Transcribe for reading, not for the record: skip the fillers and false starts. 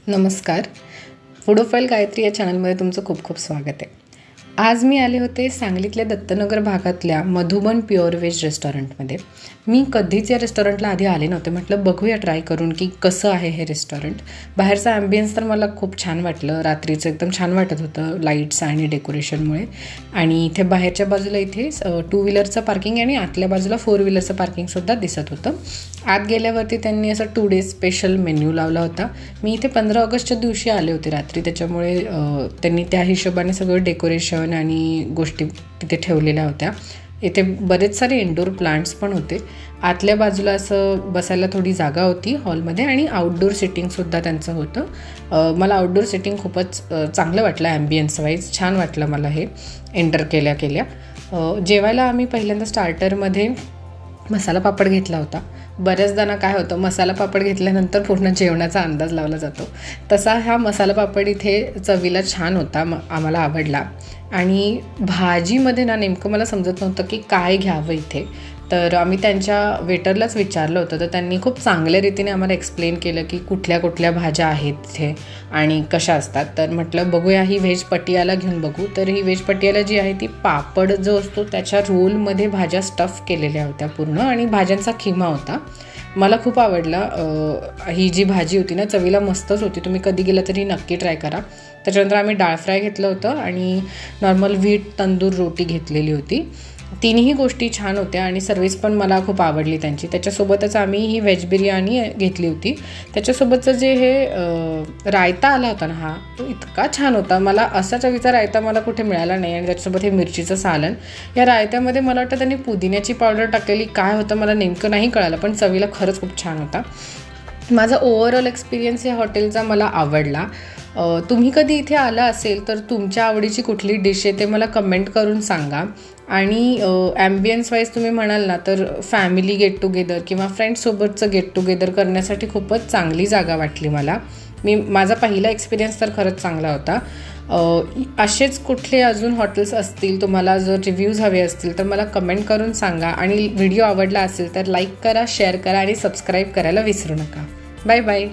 नमस्कार. फूडोफाईल गायत्री या चॅनलमध्ये तुमचं खूप खूप स्वागत आहे. आज मी आले होते सांगलीतल्या दत्तनगर भागातल्या मधुबन प्युअर व्हेज रेस्टॉरंटमध्ये. मी कधीच या रेस्टॉरंटला आधी आले नव्हते. म्हटलं बघूया ट्राय करून की कसं आहे हे रेस्टॉरंट. बाहेरचं ॲम्बियन्स तर मला खूप छान वाटलं. रात्रीचं एकदम छान वाटत होतं लाईट्स आणि डेकोरेशनमुळे. आणि इथे बाहेरच्या बाजूला इथे 2 व्हीलरचं पार्किंग आणि आतल्या बाजूला 4 व्हीलरचं पार्किंगसुद्धा दिसत होतं. आत गेल्यावरती त्यांनी असं 2 डेज स्पेशल मेन्यू लावला होता. मी इथे 15 ऑगस्टच्या दिवशी आले होते रात्री, त्याच्यामुळे त्यांनी त्या हिशोबाने सगळं डेकोरेशन आणि गोष्टी तिथे ठेवलेल्या होत्या. इथे बरेच सारे इंडोर प्लांट्स पण होते. आतल्या बाजूला असं बसायला थोडी जागा होती हॉलमध्ये आणि आउटडोर सिटिंगसुद्धा त्यांचं होतं. मला आउटडोर सिटिंग खूपच चांगलं वाटलं. ॲम्बियन्स वाईज छान वाटलं मला हे एंटर केल्या. जेवायला आम्ही पहिल्यांदा स्टार्टरमध्ये मसाला पापड घेतला होता. बऱ्याचदा काय होतं, मसाला पापड घेतल्यानंतर पूर्ण जेवणाचा अंदाज लावला जातो. तसा हा मसाला पापड इथे चवीला छान होता, आम्हाला आवडला. आणि भाजीमध्ये नेमकं मला समजत नव्हतं की काय घ्यावं इथे. तर आम्ही त्यांच्या वेटरलाच विचारलं होतं, तर त्यांनी खूप चांगल्या रीतीने आम्हाला एक्सप्लेन केलं की कुठल्या कुठल्या भाज्या आहेत तिथे आणि कशा असतात. तर म्हटलं बघूया ही व्हेज पटियाला घेऊन बघू. तर ही व्हेज पटियाला जी आहे ती पापड जो असतो त्याच्या रोलमध्ये भाज्या स्टफ केलेल्या होत्या पूर्ण आणि भाज्यांचा खिमा होता. मला खूप आवडला. ही जी भाजी होती चवीला मस्तच होती. तुम्ही कधी गेला तरी नक्की ट्राय करा. त्याच्यानंतर आम्ही डाळ फ्राय घेतलं होतं आणि नॉर्मल व्हीट तंदूर रोटी घेतलेली होती. तिन्ही गोष्टी छान होत्या आणि सर्विस पण मला खूप आवडली त्यांची. त्याच्यासोबतच आम्ही ही व्हेज बिर्याणी घेतली होती. त्याच्यासोबतचं जे हे रायता आला होता हा तो इतका छान होता. मला असा चवीचा रायता मला कुठे मिळाला नाही. आणि त्याच्यासोबत हे मिरचीचं सालन. या रायत्यामध्ये मला वाटतं त्यांनी पुदिन्याची पावडर टाकलेली, काय होतं मला नेमकं नाही कळालं, पण चवीला खरंच खूप छान होता. माझा ओव्हरऑल एक्सपिरियन्स या हॉटेलचा मला आवडला. तुम्ही कधी इथे आला असेल तर तुमच्या आवडीची कुठली डिश आहे ते मला कमेंट करून सांगा. आणि ॲम्बियन्स वाईज तुम्ही म्हणाल तर फॅमिली गेट टुगेदर किंवा फ्रेंड्ससोबतचं गेट टुगेदर करण्यासाठी खूपच चांगली जागा वाटली मला. माझा पहिला एक्सपिरियन्स तर खरंच चांगला होता. असेच कुठले अजून हॉटेल्स असतील, तुम्हाला जर रिव्ह्यूज हवे असतील तर मला कमेंट करून सांगा. आणि व्हिडिओ आवडला असेल तर लाईक करा, शेअर करा आणि सबस्क्राईब करायला विसरू नका. Bye bye.